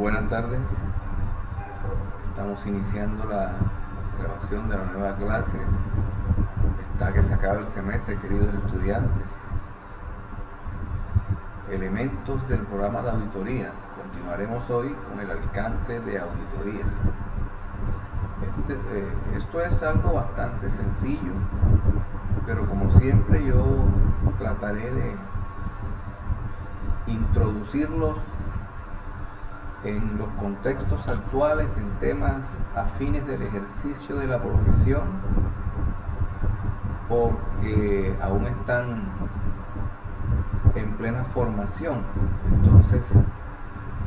Buenas tardes, estamos iniciando la grabación de la nueva clase. Está que se acaba el semestre, queridos estudiantes. Elementos del programa de auditoría. Continuaremos hoy con el alcance de auditoría. Esto es algo bastante sencillo, pero como siempre yo trataré de introducirlos en los contextos actuales, en temas afines del ejercicio de la profesión, porque aún están en plena formación. Entonces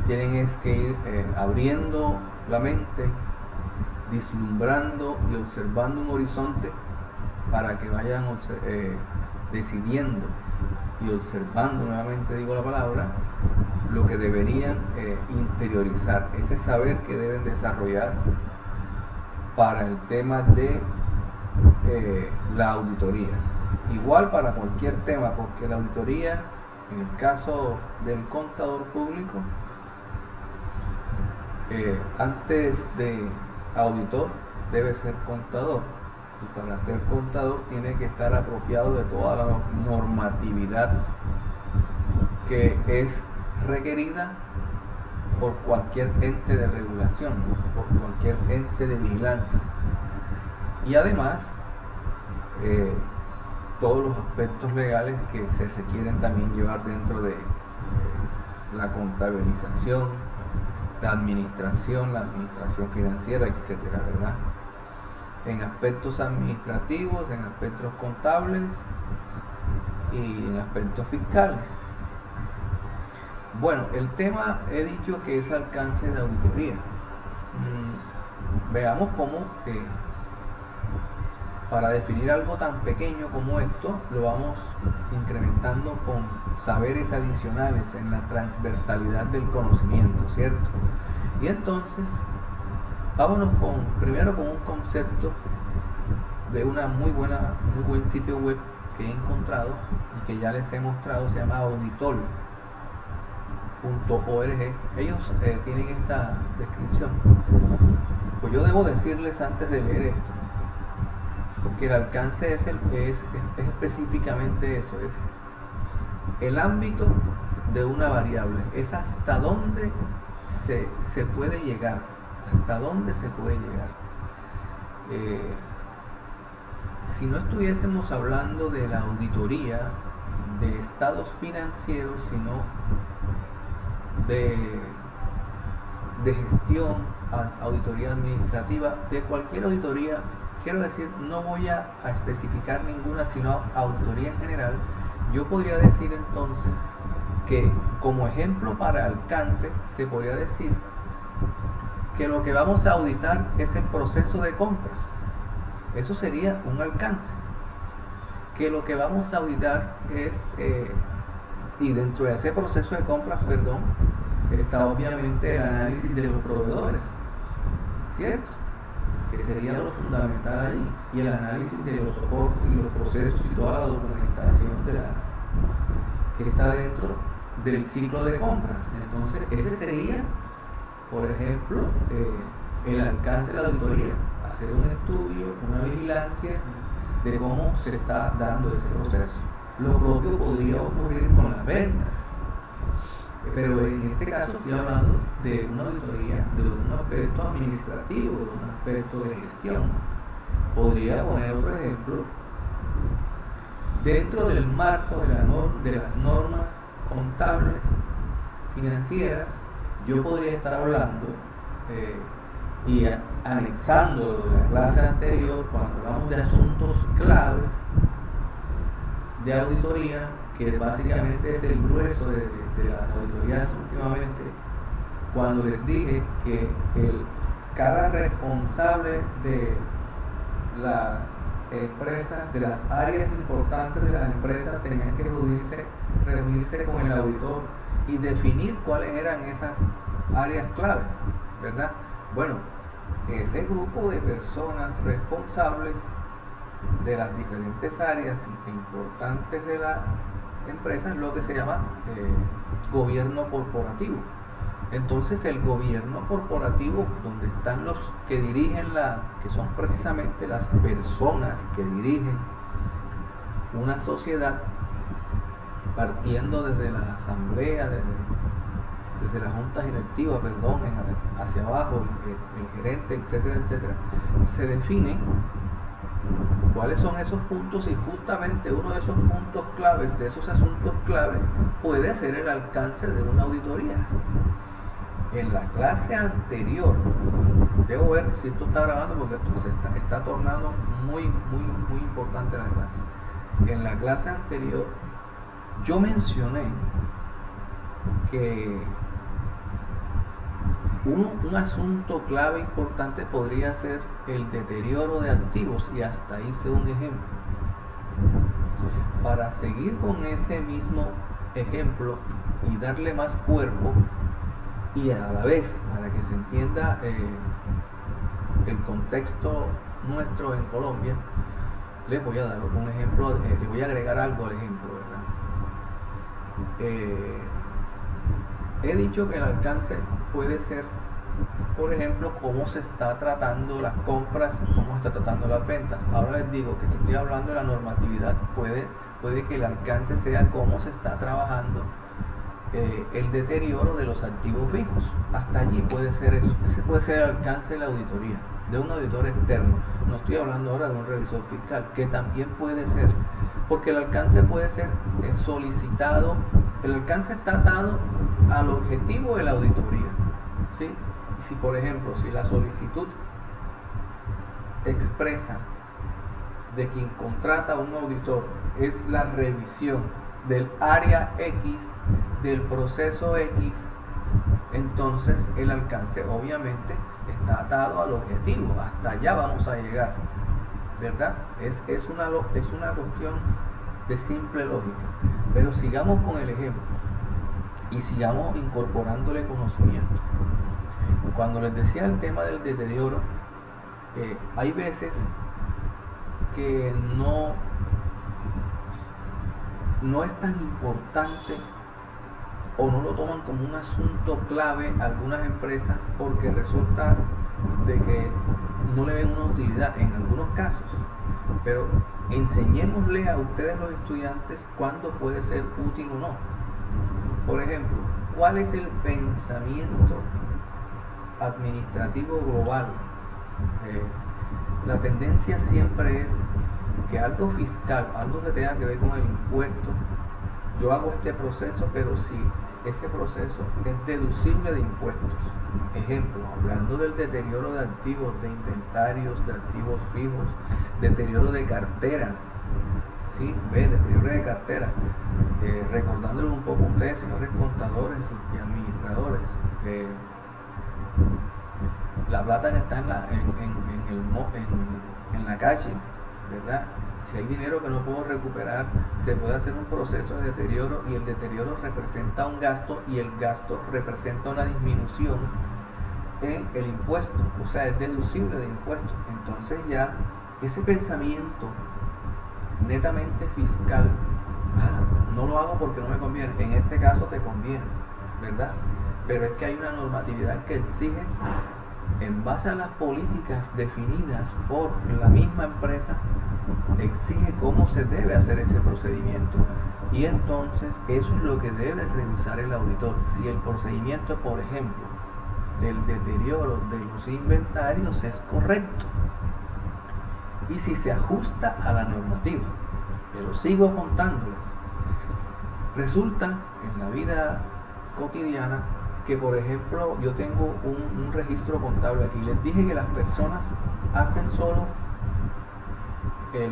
tienen que ir abriendo la mente, vislumbrando y observando un horizonte para que vayan decidiendo y observando, nuevamente digo la palabra, lo que deberían interiorizar, ese saber que deben desarrollar para el tema de la auditoría. Igual para cualquier tema, porque la auditoría, en el caso del contador público, antes de auditor debe ser contador, y para ser contador tiene que estar apropiado de toda la normatividad que es requerida por cualquier ente de regulación, por cualquier ente de vigilancia, y además todos los aspectos legales que se requieren también llevar dentro de la contabilización, la administración financiera, etcétera, ¿verdad? En aspectos administrativos, en aspectos contables y en aspectos fiscales. Bueno, el tema he dicho que es alcance de auditoría. Veamos cómo para definir algo tan pequeño como esto lo vamos incrementando con saberes adicionales en la transversalidad del conocimiento, ¿cierto? Y entonces vámonos primero con un concepto de una muy buen sitio web que he encontrado y que ya les he mostrado. Se llama auditor.org. Ellos tienen esta descripción. Pues yo debo decirles antes de leer esto, porque el alcance es específicamente eso, es el ámbito de una variable, es hasta dónde se puede llegar, hasta dónde se puede llegar. Si no estuviésemos hablando de la auditoría de estados financieros, sino de gestión, auditoría administrativa, de cualquier auditoría, quiero decir, no voy a especificar ninguna, sino auditoría en general, yo podría decir entonces que como ejemplo para alcance se podría decir que lo que vamos a auditar es el proceso de compras. Eso sería un alcance. Que lo que vamos a auditar es, y dentro de ese proceso de compras, está obviamente el análisis de los proveedores, ¿cierto? Que sería lo fundamental ahí, y el análisis de los soportes y los procesos y toda la documentación que está dentro del ciclo de compras. Entonces ese sería, por ejemplo, el alcance de la auditoría, hacer un estudio, una vigilancia de cómo se está dando ese proceso. Lo propio podría ocurrir con las ventas, pero en este caso estoy hablando de una auditoría, de un aspecto administrativo, de un aspecto de gestión. Podría poner otro ejemplo. Dentro del marco de las normas contables financieras, yo podría estar hablando y anexando la clase anterior, cuando hablamos de asuntos claves de auditoría, que básicamente es el grueso de las auditorías últimamente, cuando les dije que cada responsable de las empresas, de las áreas importantes de las empresas, tenían que reunirse con el auditor y definir cuáles eran esas áreas claves, ¿verdad? Bueno, ese grupo de personas responsables de las diferentes áreas importantes de la empresa es lo que se llama gobierno corporativo. Entonces el gobierno corporativo, donde están los que dirigen que son precisamente las personas que dirigen una sociedad, partiendo desde la asamblea, desde la junta directiva, perdón, hacia abajo, el gerente, etcétera, etcétera, se definen cuáles son esos puntos, y justamente uno de esos puntos claves, de esos asuntos claves, puede ser el alcance de una auditoría. En la clase anterior, debo ver si esto está grabando porque esto se está tornando muy importante la clase. En la clase anterior yo mencioné que un asunto clave importante podría ser el deterioro de activos, y hasta hice un ejemplo. Para seguir con ese mismo ejemplo y darle más cuerpo, y a la vez para que se entienda el contexto nuestro en Colombia, les voy a dar un ejemplo, les voy a agregar algo al ejemplo, ¿verdad? He dicho que el alcance puede ser, por ejemplo, cómo se está tratando las compras, cómo se está tratando las ventas. Ahora les digo que si estoy hablando de la normatividad, puede que el alcance sea cómo se está trabajando el deterioro de los activos fijos. Hasta allí puede ser eso. Ese puede ser el alcance de la auditoría, de un auditor externo. No estoy hablando ahora de un revisor fiscal, que también puede ser, porque el alcance puede ser solicitado. El alcance está atado al objetivo de la auditoría, ¿sí? Y si, por ejemplo, si la solicitud expresa de quien contrata a un auditor es la revisión del área X, del proceso X, entonces el alcance obviamente está atado al objetivo. Hasta allá vamos a llegar, ¿verdad? Es una cuestión de simple lógica. Pero sigamos con el ejemplo y sigamos incorporándole conocimiento. Cuando les decía el tema del deterioro, hay veces que no es tan importante, o no lo toman como un asunto clave algunas empresas, porque resulta de que no le ven una utilidad en algunos casos. Pero enseñémosle a ustedes, los estudiantes, cuándo puede ser útil o no. Por ejemplo, ¿cuál es el pensamiento administrativo global? La tendencia siempre es que algo fiscal, algo que tenga que ver con el impuesto, yo hago este proceso, pero si ese proceso es deducible de impuestos. Ejemplo, hablando del deterioro de activos, de inventarios, de activos fijos, deterioro de cartera, ¿sí? Deterioro de cartera. Recordándoles un poco a ustedes, señores contadores y administradores, la plata que está en la calle, ¿verdad? Si hay dinero que no puedo recuperar, se puede hacer un proceso de deterioro, y el deterioro representa un gasto, y el gasto representa una disminución en el impuesto, o sea, es deducible de impuestos. Entonces ya ese pensamiento netamente fiscal, no lo hago porque no me conviene, en este caso te conviene, ¿verdad? Pero es que hay una normatividad que exige, en base a las políticas definidas por la misma empresa, exige cómo se debe hacer ese procedimiento, y entonces eso es lo que debe revisar el auditor. Si el procedimiento, por ejemplo, del deterioro de los inventarios es correcto, y si se ajusta a la normativa. Pero sigo contándoles. Resulta en la vida cotidiana que, por ejemplo, yo tengo un registro contable aquí. Les dije que las personas hacen solo,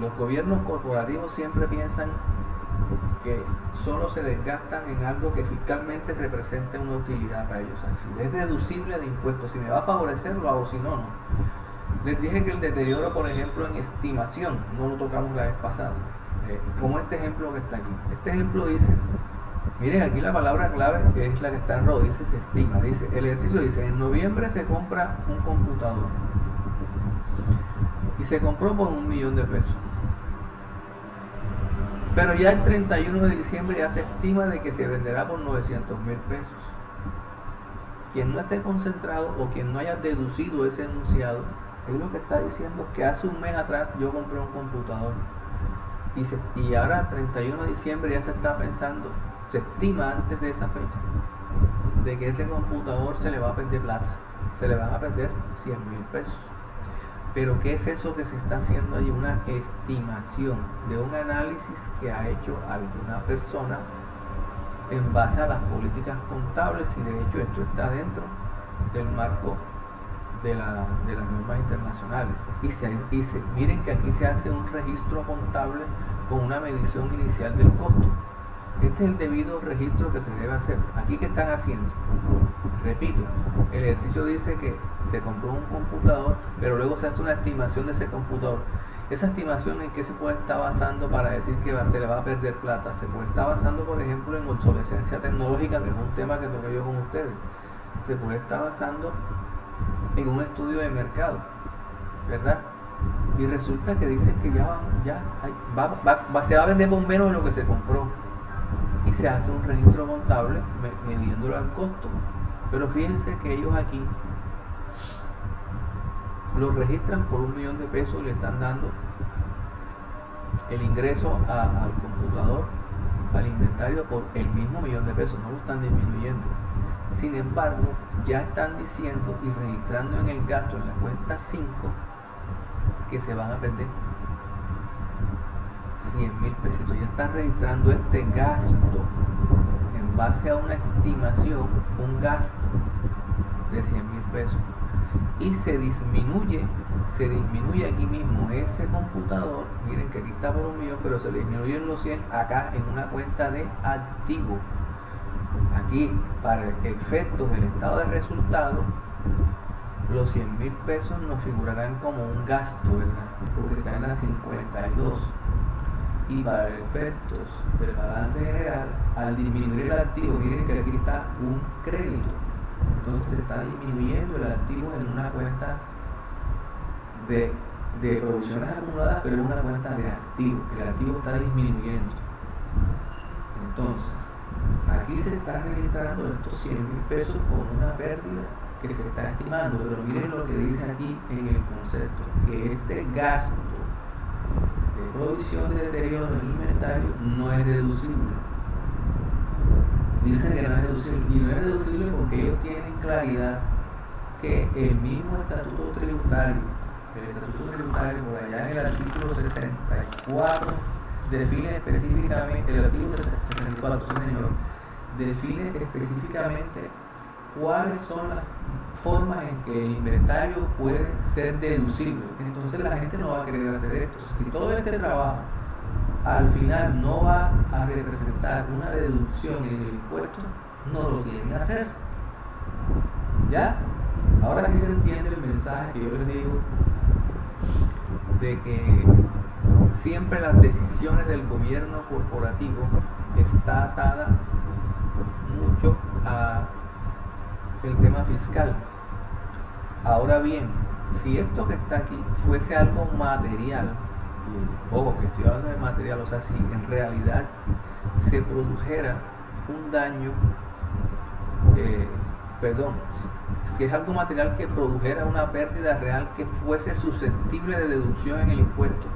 los gobiernos corporativos siempre piensan que solo se desgastan en algo que fiscalmente represente una utilidad para ellos. Así es deducible de impuestos. Si me va a favorecer, lo hago; si no, no. Les dije que el deterioro, por ejemplo, en estimación, no lo tocamos la vez pasada, como este ejemplo que está aquí. Este ejemplo dice, miren, aquí la palabra clave, que es la que está en rojo, dice se estima. Dice, el ejercicio dice, en noviembre se compra un computador y se compró por $1.000.000, pero ya el 31 de diciembre ya se estima de que se venderá por $900.000. quien no esté concentrado o quien no haya deducido ese enunciado, ahí lo que está diciendo es que hace un mes atrás yo compré un computador y ahora 31 de diciembre ya se está pensando, se estima antes de esa fecha, de que ese computador se le va a perder plata, se le van a perder 100,000 pesos. Pero ¿qué es eso que se está haciendo ahí? Una estimación de un análisis que ha hecho alguna persona en base a las políticas contables, y de hecho esto está dentro del marco de las normas internacionales. Miren que aquí se hace un registro contable con una medición inicial del costo. Este es el debido registro que se debe hacer. Aquí, ¿qué están haciendo? Repito, el ejercicio dice que se compró un computador, pero luego se hace una estimación de ese computador. Esa estimación, ¿en qué se puede estar basando para decir que se le va a perder plata? Se puede estar basando, por ejemplo, en obsolescencia tecnológica, que es un tema que toqué yo con ustedes. Se puede estar basando en un estudio de mercado, ¿verdad? Y resulta que dicen que se va a vender por menos de lo que se compró, y se hace un registro contable midiéndolo al costo. Pero fíjense que ellos aquí lo registran por 1,000,000 de pesos y le están dando el ingreso al computador, al inventario, por el mismo 1,000,000 de pesos, no lo están disminuyendo. Sin embargo, ya están diciendo y registrando en el gasto, en la cuenta 5, que se van a perder 100,000 pesitos. Ya están registrando este gasto en base a una estimación, un gasto de 100,000 pesos. Y se disminuye aquí mismo ese computador. Miren que aquí está por 1,000,000, pero se le disminuyen los 100 acá en una cuenta de activo. Aquí, para efectos del estado de resultado, los 100,000 pesos nos figurarán como un gasto, ¿verdad? Porque está en la 52. Y para efectos del balance general, al disminuir el activo, miren que aquí está un crédito. Entonces se está disminuyendo el activo en una cuenta de provisiones acumuladas, pero es una cuenta de activo. El activo está disminuyendo. Entonces, aquí se está registrando estos 100,000 pesos con una pérdida que se está estimando, pero miren lo que dice aquí en el concepto, que este gasto de provisión de deterioro del inventario no es deducible. Dicen que no es deducible, y no es deducible porque ellos tienen claridad que el mismo estatuto tributario, por allá en el artículo 64, define específicamente, el artículo 64, señor, define específicamente cuáles son las formas en que el inventario puede ser deducible. Entonces la gente no va a querer hacer esto. Si todo este trabajo al final no va a representar una deducción en el impuesto, no lo quieren hacer. ¿Ya? Ahora sí se entiende el mensaje que yo les digo de que siempre las decisiones del gobierno corporativo está atada mucho a el tema fiscal. Ahora bien, si esto que está aquí fuese algo material, y ojo que estoy hablando de material, o sea, si en realidad se produjera un daño, si es algo material que produjera una pérdida real que fuese susceptible de deducción en el impuesto,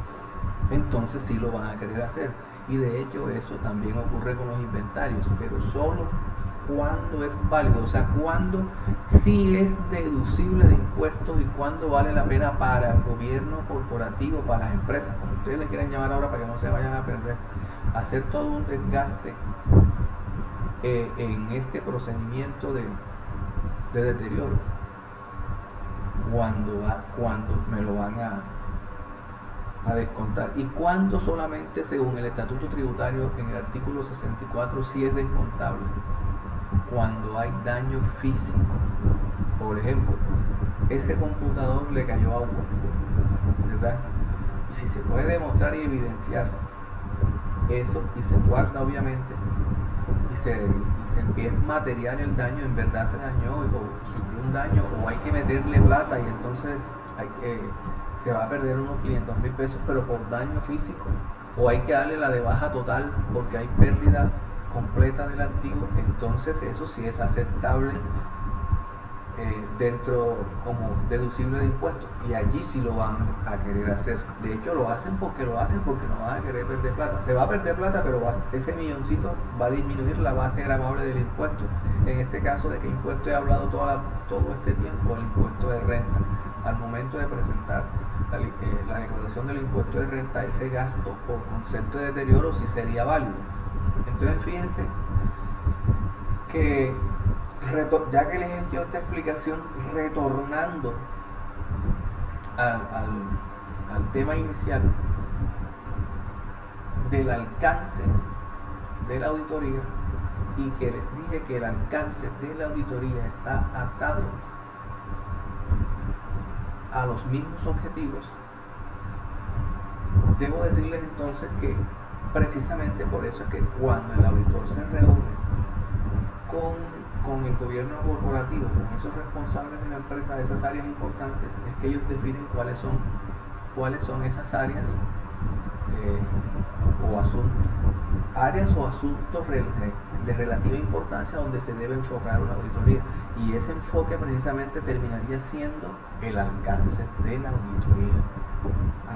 entonces sí lo van a querer hacer. Y de hecho eso también ocurre con los inventarios, pero solo cuando es válido, o sea, cuando sí es deducible de impuestos y cuando vale la pena para el gobierno corporativo, para las empresas, como ustedes le quieran llamar ahora para que no se vayan a perder, hacer todo un desgaste en este procedimiento de deterioro, cuando me lo van a descontar, y cuando solamente según el estatuto tributario en el artículo 64 sí es descontable, cuando hay daño físico. Por ejemplo, ese computador le cayó agua, ¿verdad? Y si se puede demostrar y evidenciar eso, y se guarda obviamente, y es material el daño, en verdad se dañó o sufrió un daño, o hay que meterle plata y entonces se va a perder unos 500,000 pesos, pero por daño físico, o hay que darle la de baja total porque hay pérdida completa del activo, entonces eso sí es aceptable dentro como deducible de impuestos, y allí sí lo van a querer hacer. De hecho lo hacen porque no van a querer perder plata. Se va a perder plata, pero ese milloncito va a disminuir la base gravable del impuesto. En este caso, ¿de qué impuesto he hablado todo este tiempo? El impuesto de renta. Al momento de presentar la declaración del impuesto de renta, ese gasto por concepto de deterioro sí sería válido. Entonces fíjense que ya que les he hecho esta explicación, retornando al tema inicial del alcance de la auditoría, y que les dije que el alcance de la auditoría está atado a los mismos objetivos, debo decirles entonces que precisamente por eso es que cuando el auditor se reúne con el gobierno corporativo, con esos responsables de la empresa de esas áreas importantes, es que ellos definen cuáles son esas áreas o asuntos de relativa importancia donde se debe enfocar una auditoría, y ese enfoque precisamente terminaría siendo el alcance de la auditoría.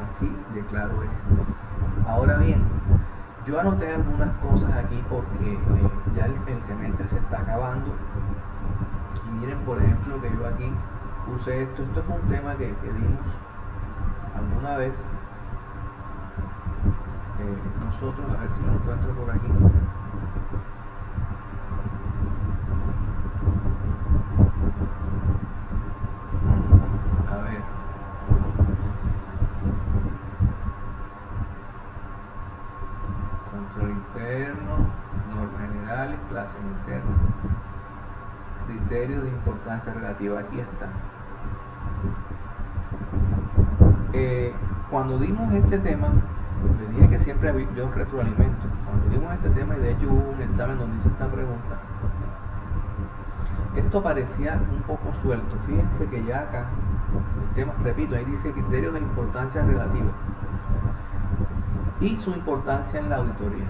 Así de claro es. Ahora bien, yo anoté algunas cosas aquí porque ya el semestre se está acabando, y miren, por ejemplo, que yo aquí puse esto fue un tema que dimos alguna vez nosotros, a ver si lo encuentro por aquí. A ver, control interno, normas generales, clases internas, criterios de importancia relativa. Aquí está. Cuando dimos este tema, les dije que siempre yo retroalimento. Cuando dimos este tema, y de hecho hubo un examen donde hice esta pregunta, esto parecía un poco suelto. Fíjense que ya acá el tema, repito, ahí dice criterios de importancia relativa y su importancia en la auditoría.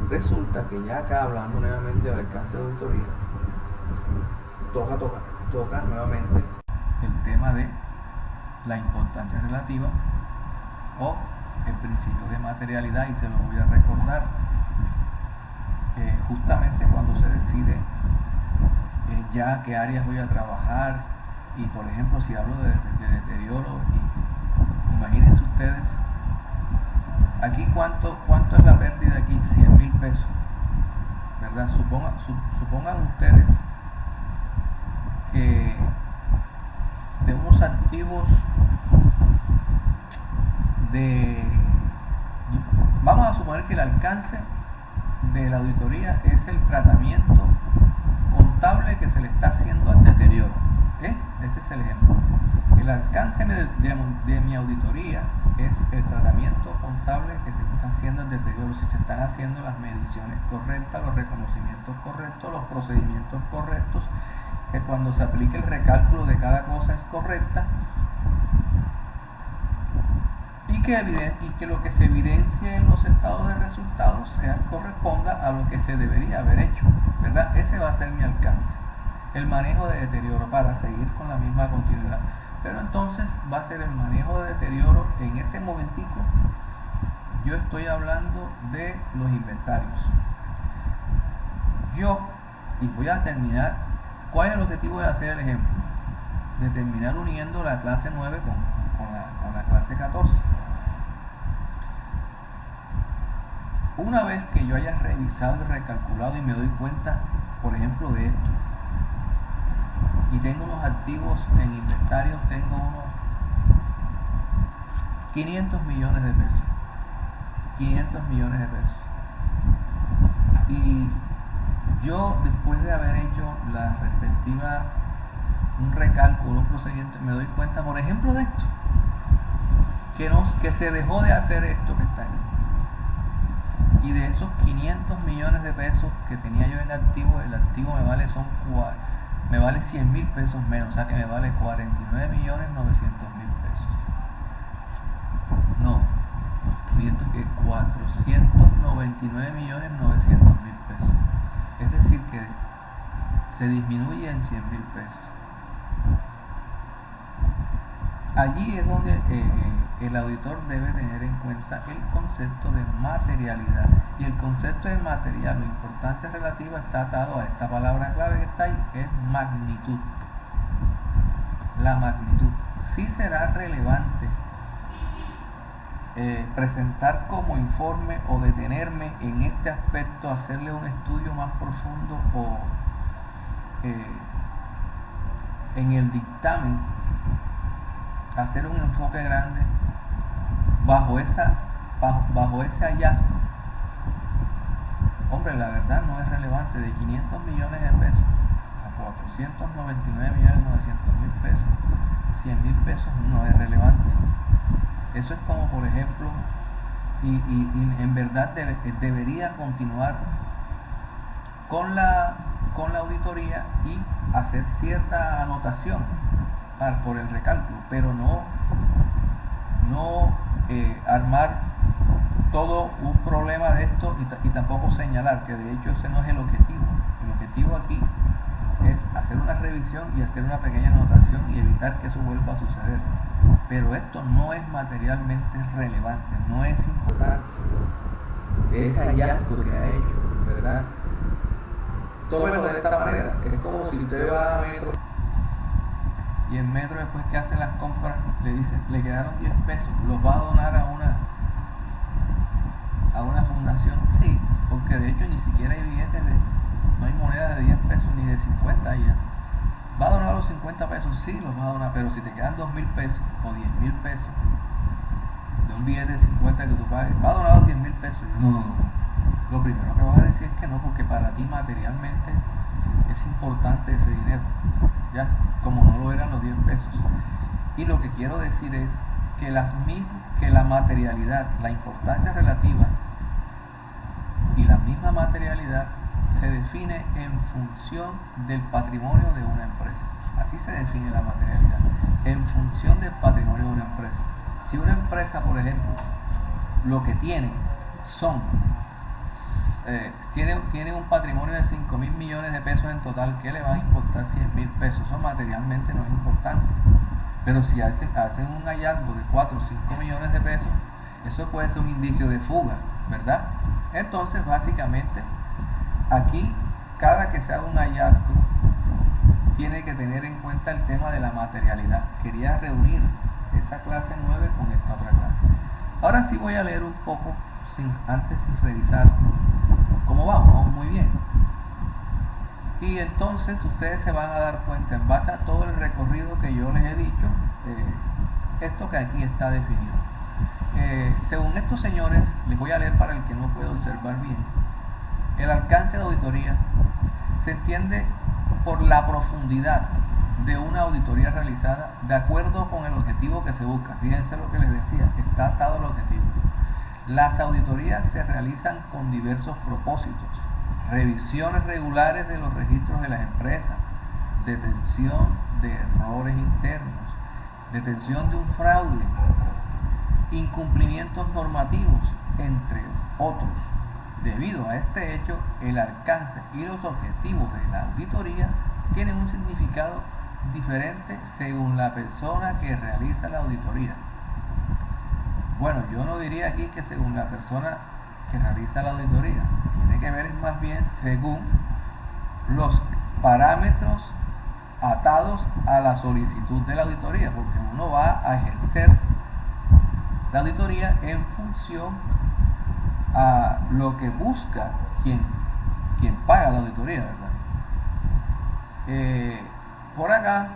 Resulta que ya acá, hablando nuevamente del alcance de auditoría, toca nuevamente el tema de la importancia relativa o el principio de materialidad, y se lo voy a recordar justamente cuando se decide ya qué áreas voy a trabajar. Y por ejemplo, si hablo de deterioro, imagínense ustedes aquí cuánto es la pérdida aquí, 100,000 pesos, ¿verdad? Supongan ustedes que de unos activos vamos a suponer que el alcance de la auditoría es el tratamiento contable que se le está haciendo al deterioro. Ese es el ejemplo. El alcance de mi auditoría es el tratamiento contable que se está haciendo al deterioro, si se están haciendo las mediciones correctas, los reconocimientos correctos, los procedimientos correctos, que cuando se aplique el recálculo de cada cosa es correcta, y que lo que se evidencie en los estados de resultados corresponda a lo que se debería haber hecho, ¿verdad? Ese va a ser mi alcance, el manejo de deterioro, para seguir con la misma continuidad. Pero entonces va a ser el manejo de deterioro. En este momentico yo estoy hablando de los inventarios. Y voy a terminar. ¿Cuál es el objetivo de hacer el ejemplo? De terminar uniendo la clase 9 con la clase 14. Una vez que yo haya revisado y recalculado y me doy cuenta, por ejemplo, de esto, y tengo unos activos en inventarios, tengo unos 500 millones de pesos. 500 millones de pesos. Y yo, después de haber hecho la respectiva, un recálculo, un procedimiento, me doy cuenta, por ejemplo, de esto, que se dejó de hacer esto que está aquí. Y de esos 500 millones de pesos que tenía yo en activo, el activo me vale 100,000 pesos menos, o sea que me vale 49.900.000 pesos. No, 499.900.000 pesos. Es decir que se disminuye en 100,000 pesos. Allí es donde el auditor debe tener en cuenta el concepto de materialidad. Y el concepto de material o importancia relativa está atado a esta palabra clave que está ahí, es magnitud. La magnitud. Sí será relevante presentar como informe o detenerme en este aspecto, hacerle un estudio más profundo o en el dictamen, hacer un enfoque grande bajo ese hallazgo. Hombre, la verdad no es relevante. De 500 millones de pesos a 499.900.000 pesos, 100,000 pesos no es relevante. Eso es como, por ejemplo, y en verdad debería continuar con la auditoría y hacer cierta anotación por el recálculo, pero no armar todo un problema de esto y tampoco señalar que de hecho ese no es el objetivo. El objetivo aquí es hacer una revisión y hacer una pequeña anotación y evitar que eso vuelva a suceder. Pero esto no es materialmente relevante, no es importante. Ese hallazgo que ha hecho, ¿verdad? Tómelo de esta manera. Es como si usted va a Metro y en Metro, después que hace las compras, le dicen, le quedaron 10 pesos, los va a donar a una fundación. Sí, porque de hecho ni siquiera hay billetes no hay monedas de 10 pesos ni de 50 ya. ¿Va a donar los 50 pesos? Sí, los va a donar, pero si te quedan 2,000 pesos o 10,000 pesos de un billete de 50 que tú pagues, ¿va a donar los 10,000 pesos? No. Lo primero que vas a decir es que no, porque para ti materialmente es importante ese dinero, ya, como no lo eran los 10 pesos. Y lo que quiero decir es que la materialidad, la importancia relativa y la misma materialidad se define en función del patrimonio de una empresa. Así se define la materialidad, en función del patrimonio de una empresa. Si una empresa, por ejemplo, lo que tiene tiene un patrimonio de 5,000 millones de pesos en total, ¿qué le va a importar 100,000 pesos? Eso materialmente no es importante. Pero si hacen un hallazgo de 4 o 5 millones de pesos, eso puede ser un indicio de fuga, ¿verdad? Entonces, básicamente, aquí, cada que se haga un hallazgo, tiene que tener en cuenta el tema de la materialidad. Quería reunir esa clase 9 con esta otra clase. Ahora sí voy a leer un poco, antes sin revisar cómo vamos muy bien. Y entonces ustedes se van a dar cuenta, en base a todo el recorrido que yo les he dicho, esto que aquí está definido. Según estos señores, les voy a leer para el que no puede observar bien. El alcance de auditoría se entiende por la profundidad de una auditoría realizada de acuerdo con el objetivo que se busca. Fíjense lo que les decía, está atado al objetivo. Las auditorías se realizan con diversos propósitos: revisiones regulares de los registros de las empresas, detención de errores internos, detención de un fraude, incumplimientos normativos, entre otros. Debido a este hecho, el alcance y los objetivos de la auditoría tienen un significado diferente según la persona que realiza la auditoría. Bueno, yo no diría aquí que según la persona que realiza la auditoría, tiene que ver más bien según los parámetros atados a la solicitud de la auditoría, porque uno va a ejercer la auditoría en función a lo que busca quien paga la auditoría, ¿verdad? Por acá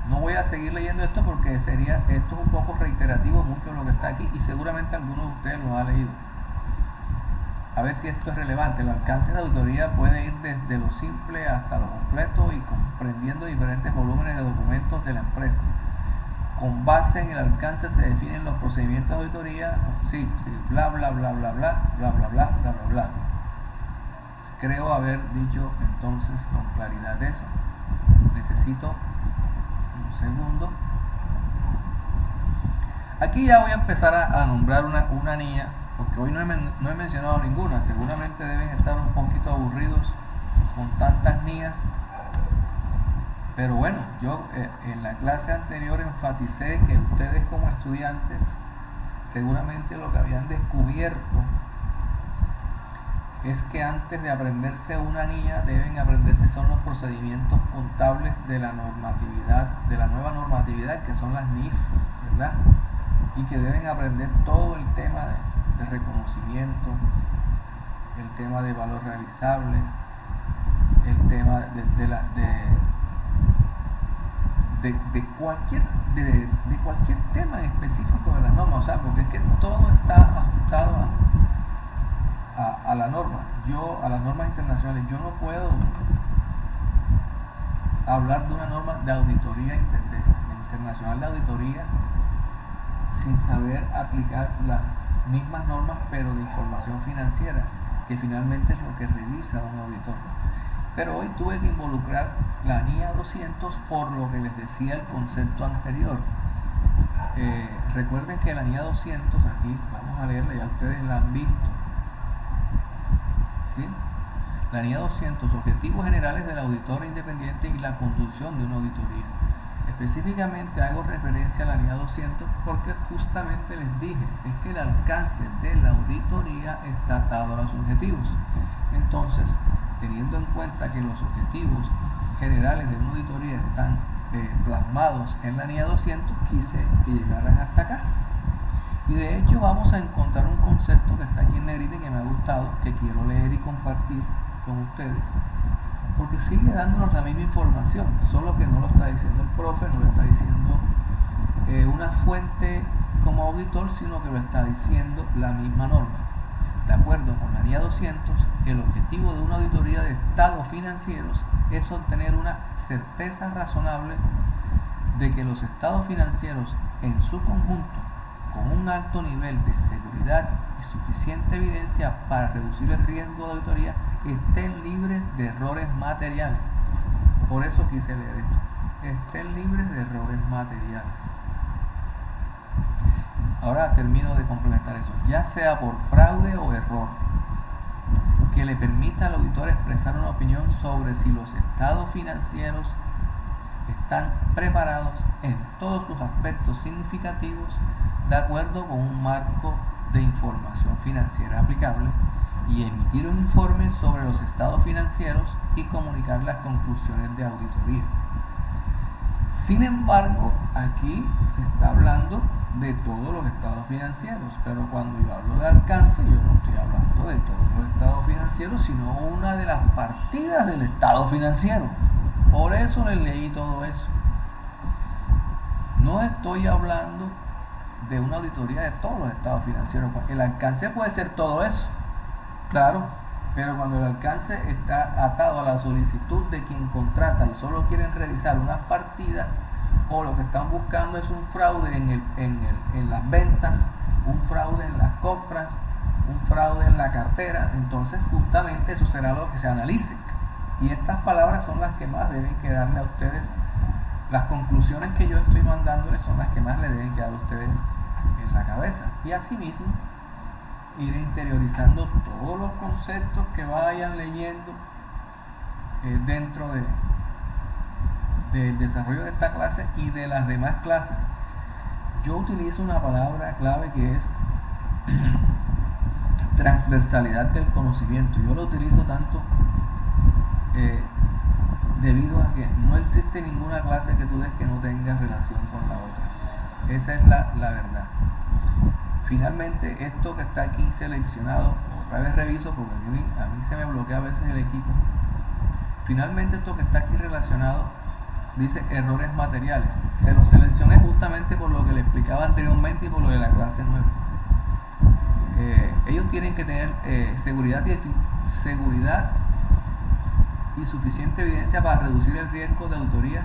no voy a seguir leyendo esto porque esto es un poco reiterativo mucho de lo que está aquí y seguramente algunos de ustedes lo han leído. A ver si esto es relevante. El alcance de auditoría puede ir desde lo simple hasta lo completo y comprendiendo diferentes volúmenes de documentos de la empresa. Con base en el alcance se definen los procedimientos de auditoría, sí, bla bla bla bla bla bla bla bla bla bla bla. Creo haber dicho entonces con claridad eso. Necesito un segundo. Aquí ya voy a empezar a nombrar una niña, porque hoy no he mencionado ninguna. Seguramente deben estar un poquito aburridos con tantas NIAs. Pero bueno, yo en la clase anterior enfaticé que ustedes como estudiantes seguramente lo que habían descubierto es que antes de aprenderse una NIA deben aprenderse son los procedimientos contables de la normatividad, de la nueva normatividad que son las NIF, ¿verdad? Y que deben aprender todo el tema de reconocimiento, el tema de valor realizable, el tema de cualquier tema en específico de la norma, o sea, porque es que todo está ajustado a la norma, a las normas internacionales. Yo no puedo hablar de una norma de auditoría internacional de auditoría sin saber aplicar las mismas normas, pero de información financiera, que finalmente es lo que revisa un auditor. Pero hoy tuve que involucrar la NIA 200 por lo que les decía el concepto anterior. Recuerden que la NIA 200, aquí vamos a leerla, ya ustedes la han visto. ¿Sí? La NIA 200, objetivos generales del auditor independiente y la conducción de una auditoría. Específicamente hago referencia a la NIA 200 porque justamente les dije, es que el alcance de la auditoría está atado a los objetivos. Entonces, teniendo en cuenta que los objetivos generales de una auditoría están plasmados en la NIA 200, quise que llegaran hasta acá. Y de hecho vamos a encontrar un concepto que está aquí en negrita y que me ha gustado, que quiero leer y compartir con ustedes, porque sigue dándonos la misma información, solo que no lo está diciendo el profe, no lo está diciendo una fuente como auditor, sino que lo está diciendo la misma norma. De acuerdo con la NIA 200, el objetivo de una auditoría de estados financieros es obtener una certeza razonable de que los estados financieros en su conjunto, con un alto nivel de seguridad y suficiente evidencia para reducir el riesgo de auditoría, estén libres de errores materiales. Por eso quise leer esto. Estén libres de errores materiales. Ahora termino de complementar eso. Ya sea por fraude o error, que le permita al auditor expresar una opinión sobre si los estados financieros están preparados en todos sus aspectos significativos de acuerdo con un marco de información financiera aplicable, y emitir un informe sobre los estados financieros y comunicar las conclusiones de auditoría. Sin embargo, aquí se está hablando de todos los estados financieros, pero cuando yo hablo de alcance, yo no estoy hablando de todos los estados financieros, sino una de las partidas del estado financiero. Por eso les leí todo eso. No estoy hablando de una auditoría de todos los estados financieros. El alcance puede ser todo eso, claro, pero cuando el alcance está atado a la solicitud de quien contrata y solo quieren revisar unas partidas, o lo que están buscando es un fraude en las ventas, un fraude en las compras, un fraude en la cartera, entonces justamente eso será lo que se analice. Y estas palabras son las que más deben quedarle a ustedes. Las conclusiones que yo estoy mandándoles son las que más le deben quedar a ustedes en la cabeza. Y asimismo, ir interiorizando todos los conceptos que vayan leyendo dentro del desarrollo de esta clase y de las demás clases. Yo utilizo una palabra clave que es transversalidad del conocimiento. Yo lo utilizo tanto debido a que no existe ninguna clase que tú des que no tenga relación con la otra. Esa es la verdad. Finalmente, esto que está aquí seleccionado, otra vez reviso porque a mí se me bloquea a veces el equipo. Finalmente, esto que está aquí relacionado dice errores materiales. Se lo seleccioné justamente por lo que le explicaba anteriormente y por lo de la clase 9. Ellos tienen que tener seguridad y suficiente evidencia para reducir el riesgo de auditoría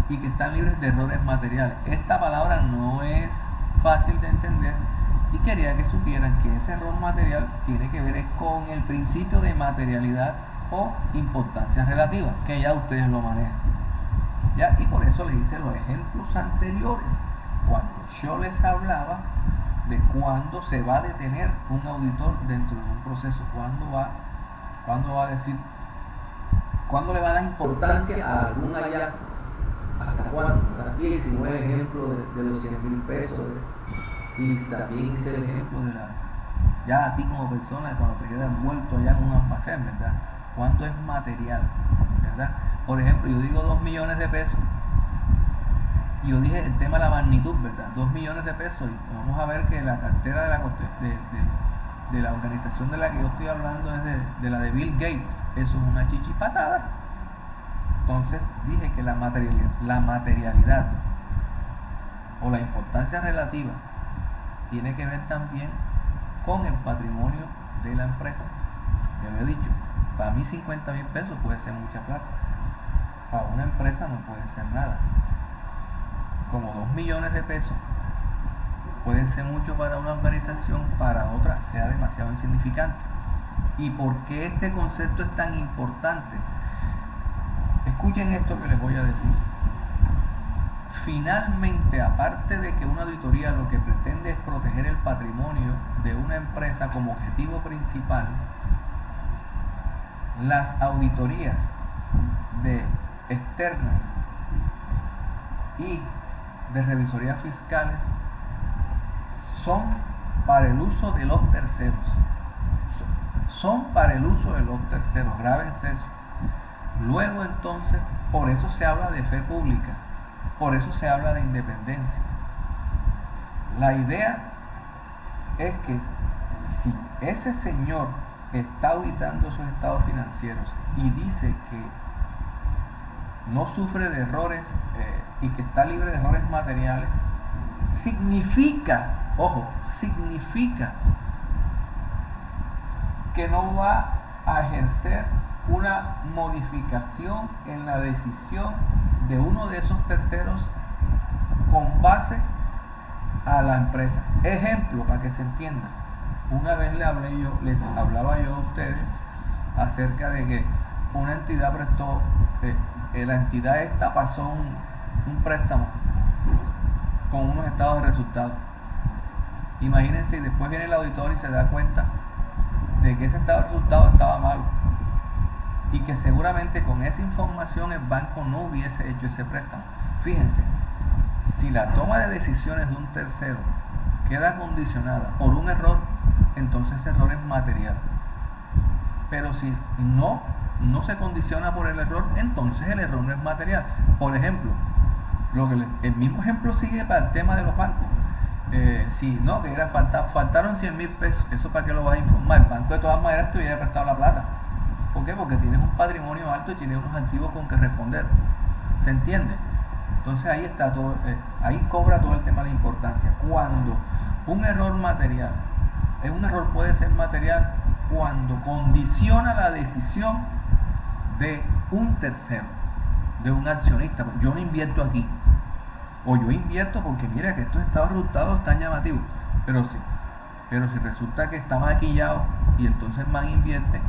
y que están libres de errores materiales. Esta palabra no es fácil de entender y quería que supieran que ese error material tiene que ver con el principio de materialidad o importancia relativa, que ya ustedes lo manejan. ¿Ya? Y por eso les hice los ejemplos anteriores, cuando yo les hablaba de cuándo se va a detener un auditor dentro de un proceso, cuándo va a decir ¿Cuándo le va a dar importancia a algún hallazgo? ¿Hasta cuándo? Aquí si buen ejemplo de los 100,000 pesos. Y también hice el ejemplo de ya a ti como persona, cuando te quedas envuelto allá en un almacén, ¿verdad? ¿Cuánto es material? ¿Verdad? Por ejemplo, yo digo 2 millones de pesos. Y yo dije el tema de la magnitud, ¿verdad? 2 millones de pesos. Y vamos a ver que la cartera de la organización de la que yo estoy hablando es de la de Bill Gates. Eso es una chichipatada. Entonces dije que la materialidad o la importancia relativa tiene que ver también con el patrimonio de la empresa. Te lo he dicho, para mí 50,000 pesos puede ser mucha plata, para una empresa no puede ser nada. Como 2 millones de pesos pueden ser mucho para una organización, para otra sea demasiado insignificante. ¿Y por qué este concepto es tan importante? Escuchen esto que les voy a decir. Finalmente, aparte de que una auditoría lo que pretende es proteger el patrimonio de una empresa como objetivo principal, las auditorías externas y de revisorías fiscales son para el uso de los terceros. Son para el uso de los terceros, grábense eso. Luego entonces, por eso se habla de fe pública, por eso se habla de independencia. La idea es que si ese señor está auditando sus estados financieros y dice que no sufre de errores y que está libre de errores materiales, significa que no va a ejercer una modificación en la decisión de uno de esos terceros con base a la empresa. Ejemplo, para que se entienda. Una vez les hablaba yo a ustedes acerca de que una entidad prestó, la entidad esta pasó un préstamo con unos estados de resultados. Imagínense, y después viene el auditor y se da cuenta de que ese estado de resultados estaba malo y que seguramente con esa información el banco no hubiese hecho ese préstamo. Fíjense, si la toma de decisiones de un tercero queda condicionada por un error, entonces ese error es material. Pero si no se condiciona por el error, entonces el error no es material. Por ejemplo, el mismo ejemplo sigue para el tema de los bancos. Si no, que faltaron 100,000 pesos, ¿eso para qué lo vas a informar? El banco de todas maneras te hubiera prestado la plata. ¿Por qué? Porque tienes un patrimonio alto y tienes unos activos con que responder. ¿Se entiende? Entonces ahí está todo, ahí cobra todo el tema de la importancia. Cuando un error puede ser material cuando condiciona la decisión de un tercero, de un accionista. Yo no invierto aquí, o yo invierto porque mira que estos estados de resultados están llamativos, pero si resulta que está maquillado y entonces man invierte,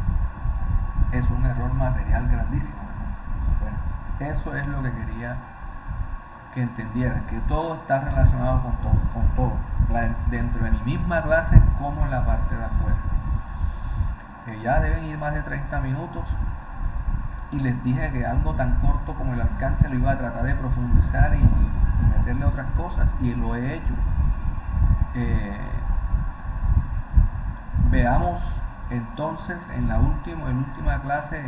es un error material grandísimo. Bueno, eso es lo que quería que entendieran, que todo está relacionado con todo, dentro de mi misma clase como en la parte de afuera. Ya deben ir más de 30 minutos y les dije que algo tan corto como el alcance lo iba a tratar de profundizar y meterle otras cosas, y lo he hecho. Veamos entonces en la última clase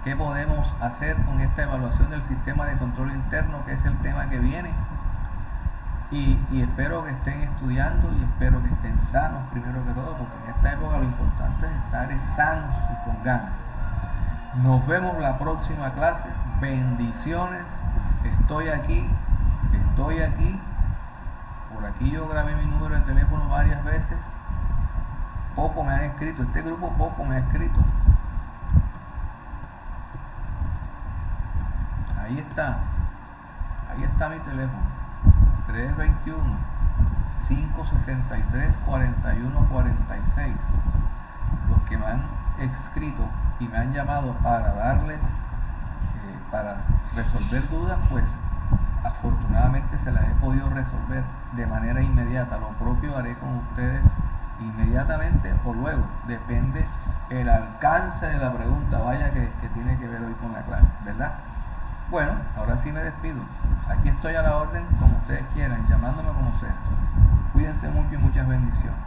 qué podemos hacer con esta evaluación del sistema de control interno, que es el tema que viene, y espero que estén estudiando y espero que estén sanos primero que todo, porque en esta época lo importante es estar sanos y con ganas. Nos vemos la próxima clase. Bendiciones. Estoy aquí. Por aquí yo grabé mi número de teléfono varias veces. Poco me han escrito. Este grupo poco me ha escrito. Ahí está mi teléfono. 321-563-4146. Los que me han escrito y me han llamado para darles, para resolver dudas, pues afortunadamente se las he podido resolver de manera inmediata. Lo propio haré con ustedes inmediatamente o luego, depende el alcance de la pregunta, vaya que tiene que ver hoy con la clase, ¿verdad? Bueno, ahora sí me despido. Aquí estoy a la orden, como ustedes quieran, llamándome como sea. Cuídense mucho y muchas bendiciones.